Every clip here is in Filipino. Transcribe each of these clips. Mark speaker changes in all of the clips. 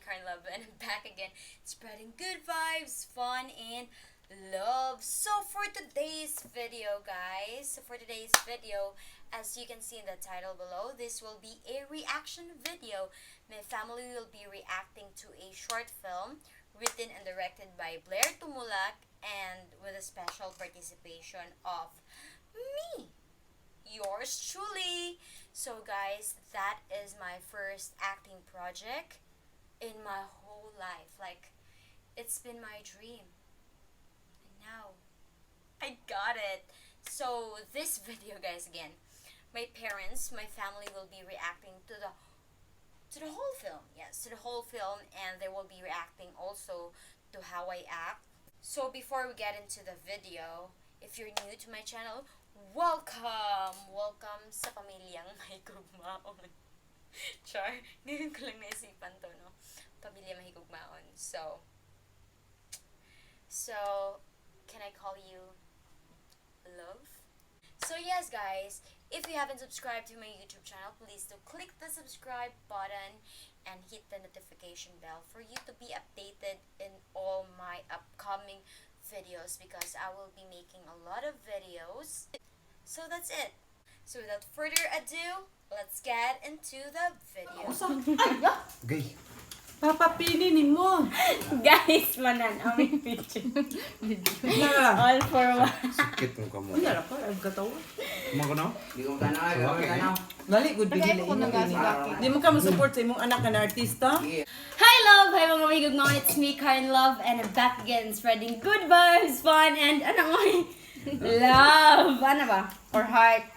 Speaker 1: Kar&Edz, and I'm back again, spreading good vibes, fun, and love. So for today's video, guys, as you can see in the title below, this will be a reaction video. My family will be reacting to a short film written and directed by Blair Tumulak and with a special participation of me, yours truly. So guys, that is my first acting project in my whole life. Like, it's been my dream. And now, I got it. So this video, guys, again, my parents, my family will be reacting to the whole film. Yes, to the whole film, and they will be reacting also to how I act. So before we get into the video, if you're new to my channel, welcome! Welcome sa pamilyang mahigugmaon. Char, ngayon ko lang naisipan to, no? Pamilya mahigugmaon. So, can I call you love? So yes, guys, if you haven't subscribed to my YouTube channel, please do click the subscribe button and hit the notification bell for you to be updated in all my upcoming videos, because I will be making a lot of videos. So that's it. So without further ado, let's get into the video.
Speaker 2: Gay.
Speaker 3: Papapili ni mo.
Speaker 1: Guys, manan, aming picture. All for one.
Speaker 2: Sakit mo ka mo.
Speaker 3: Ano na pa? Ang katawa.
Speaker 2: Mo ko na?
Speaker 4: Di ko tanaw, di ko tanaw.
Speaker 3: Dali, good bigil na. Di mo ka masupport sa imong anak na artista?
Speaker 1: Hi love! Hi mga mahigugmaon, it's me, Kar&Edz, and I'm back again spreading good vibes, fun, and love! Ano ba? Or heart.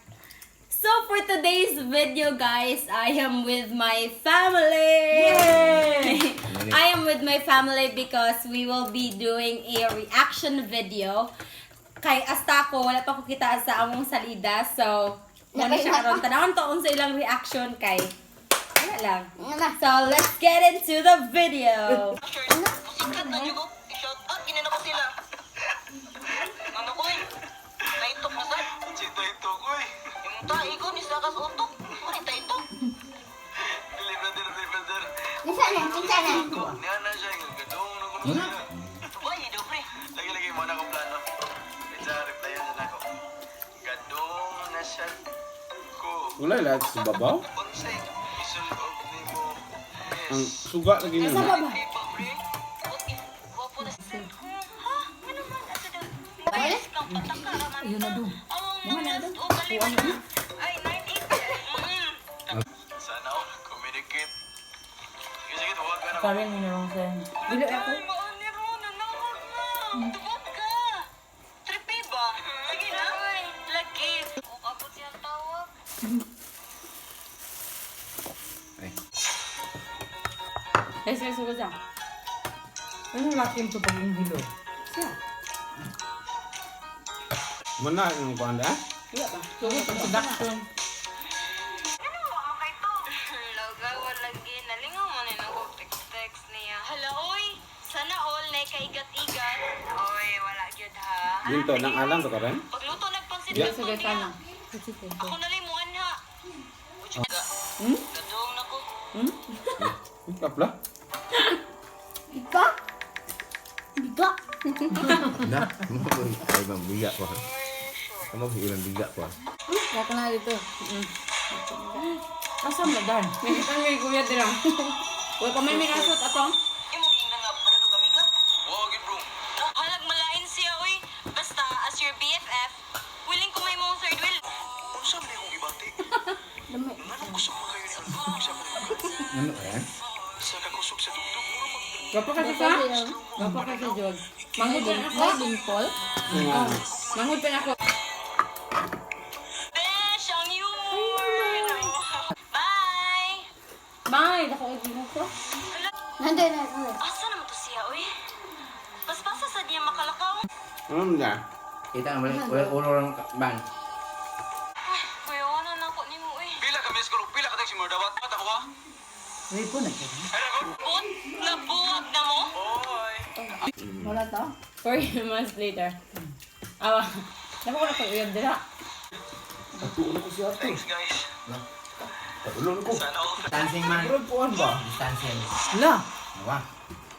Speaker 1: So for today's video, guys, I am with my family!
Speaker 3: Yay!
Speaker 1: I am with my family because we will be doing a reaction video. Kay hasta ko, wala pa ko kita sa among salida, so muna siya karon tanawon to unsa ilang reaction kay wala lang. So let's get into the video.
Speaker 5: Sikat na niyo ko. I-shout out, ginana ko sila. Ano ko eh? Naitok na sad.
Speaker 6: Cita ito ko eh.
Speaker 5: Yung tayo ko, nisakas utok. Ano yung tayo?
Speaker 6: Dili brother.
Speaker 7: Minsan.
Speaker 6: Niya na siya. Gadong na ko na siya.
Speaker 5: Uy, do pre.
Speaker 6: Lagi-lagi mo na akong plano. Pizza, replyan na ako. Gadong na siya ko.
Speaker 2: Wala lahat sa babaw.
Speaker 6: Unsay, isulog ni mo.
Speaker 2: Ang
Speaker 6: Yes.
Speaker 2: suga lagi na.
Speaker 5: Di ba pre? What if, wapo na siya. Ha? Ano man? Asa daw? Bilis kang pataka raman.
Speaker 3: Ayun na doon.
Speaker 5: Awang mga o baliwan. Ay, 9-8.
Speaker 6: Sana ako communicate. Sige, huwag ka na.
Speaker 3: Karen, yun na lang sa... Dili ako.
Speaker 5: Ay, maani ron. Nanawag na. Tubad ka. Trippy ba? Sige na. Lagi. Abot siyang tawag.
Speaker 1: Sige, siya.
Speaker 3: Ano lakim to pag yung hilo? Siya.
Speaker 2: Mana yung panda?
Speaker 3: Wala ba? Tungkol sa production.
Speaker 5: Ano mo ako kay to? Laga, walang ginalingaw mo na nag-text niya. Hala, oy. Sana all na kaigat-igat. Oy, wala gyud ha.
Speaker 2: Dito nang alam to karon.
Speaker 5: Pagluto nagpansin
Speaker 2: Yeah.
Speaker 5: ko niya. Ako na limuan ha. Gadong na ko.
Speaker 2: Kapla.
Speaker 7: Biga.
Speaker 2: Na, mo ko ay bang biga ko. Kamu bilang biga ko.
Speaker 3: Wala ka na dito. Asam na dan.
Speaker 1: May kitang may kuya dirang. Uy, pa may minasot atong.
Speaker 5: Imo ging na nga para to kami ka.
Speaker 6: Wow, good bro.
Speaker 5: Halag malain siya oy. Basta as your BFF, willing ko may mong third wheel.
Speaker 6: Ano sabi kong ibati? Ano kusog mo kayo ni Alfred? Siya pa
Speaker 2: Ano eh?
Speaker 6: sa kakusog sa tugtog. Mura mag...
Speaker 1: Gapa ka sa? Gapa ka sa Jod. Mangod pa na ako.
Speaker 7: Dimple.
Speaker 1: Mangod pa na ako.
Speaker 5: Besh, ang humor. Bye.
Speaker 1: Bye! Dako mo ko.
Speaker 7: Nandun.
Speaker 5: Asa naman to siya oy? Basta sa diya makalakaw.
Speaker 2: Ano na?
Speaker 4: Kita ang balik, wala ulo lang ban.
Speaker 5: Ay, kuya, ano na ako ni mo eh.
Speaker 6: Pila ka mes ko, pila ka tayo si Mordawat. Mata ko ha?
Speaker 3: Wait po na ka.
Speaker 6: Ay, ako.
Speaker 5: Bot, nabuwag na mo?
Speaker 6: Oy.
Speaker 7: Wala to?
Speaker 1: 4 months later. Awa. Dako ko na pag-uyab dira.
Speaker 6: Thanks guys.
Speaker 2: Ulo ko.
Speaker 6: Sana all.
Speaker 4: Distancing man.
Speaker 2: Pero puan ba?
Speaker 4: Distancing.
Speaker 3: Wala.
Speaker 4: Wah.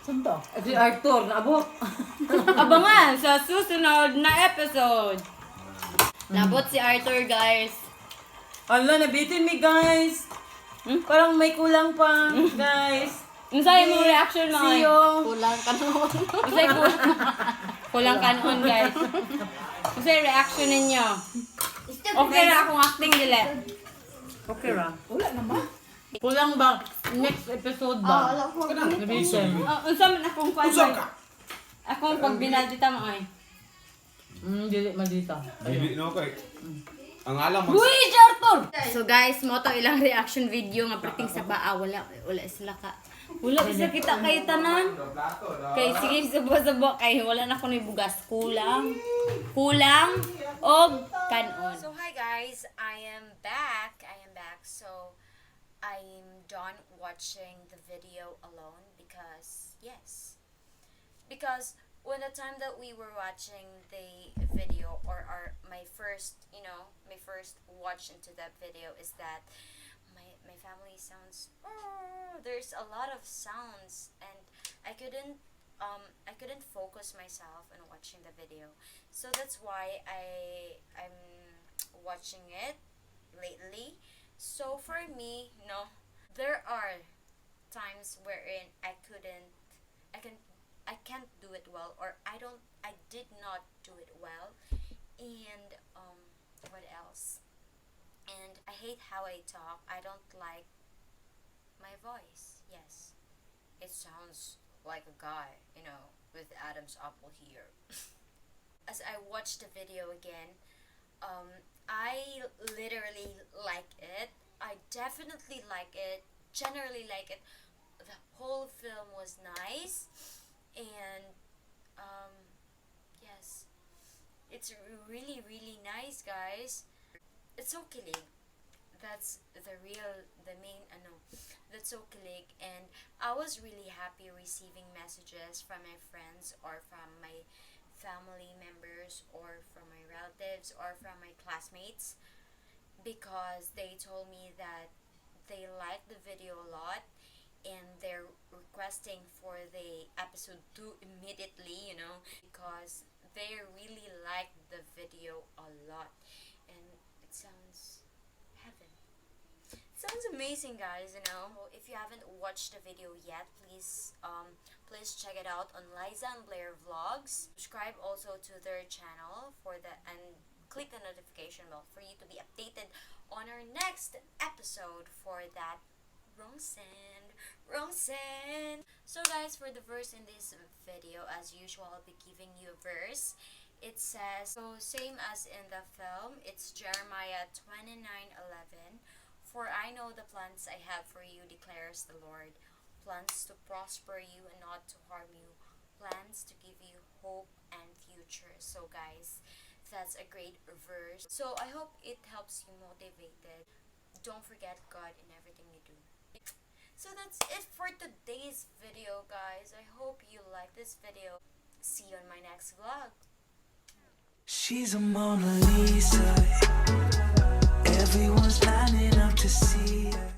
Speaker 3: Saan to? Si Arthur, naabot.
Speaker 1: Abangan sa susunod na episode. Nabot si Arthur, guys.
Speaker 3: Ala, nabitin mi guys. Parang may kulang pa, guys.
Speaker 1: Unsay mo reaction mo?
Speaker 3: See you.
Speaker 7: Kulang ka naman.
Speaker 1: Unsay kulang kanon, guys. Unsay reaction ninyo? Okay ra akong acting dili.
Speaker 3: Okay ra. Wala na ba? Kulang ba? Next episode ba?
Speaker 7: Wala ko.
Speaker 3: Nabitin.
Speaker 1: Unsa man akong kwan? Akong pag binaldita mo ay.
Speaker 3: Dili madita.
Speaker 2: Dili no kay. Ang alam
Speaker 1: Uy, Arthur! So guys, mo to ilang reaction video nga perting sa baa. Wala sila ka. Wala sila kita kay tanan. Kay sige subo-subo kay wala na ko ni bugas. Kulang og kanon. So hi guys, I am back. So I'm done watching the video alone because when the time that we were watching the video or my first watch into that video is that my family sounds, there's a lot of sounds and I couldn't focus myself on watching the video. So that's why I'm watching it lately. So for me, there are times wherein I can't do it well, or I did not do it well, and what else? And I hate how I talk. I don't like my voice. Yes, it sounds like a guy, with Adam's apple here. As I watched the video again, I literally like it. I definitely like it. Generally like it. The whole film was nice. And yes, it's really nice, guys. It's so kilig. That's that's so kilig. And I was really happy receiving messages from my friends or from my family members or from my relatives or from my classmates, because they told me that they liked the video a lot and they're requesting for the episode 2 immediately, because they really liked the video a lot and it sounds heaven. It sounds amazing, guys, If you haven't watched the video yet, please check it out on Liza and Blair Vlogs. Subscribe also to their channel and click the notification bell for you to be updated on our next episode for that wrong send. So guys, for the verse in this video, as usual, I'll be giving you a verse. It says, so same as in the film, it's Jeremiah 29:11. For I know the plans I have for you, declares the Lord. Plans to prosper you and not to harm you. Plans to give you hope and future. So guys, that's a great verse. So I hope it helps you motivated. Don't forget God in everything you do. So that's it for today's video, guys. I hope you like this video. See you on my next vlog.
Speaker 8: She's a Mona Lisa. Everyone's lining up to see her.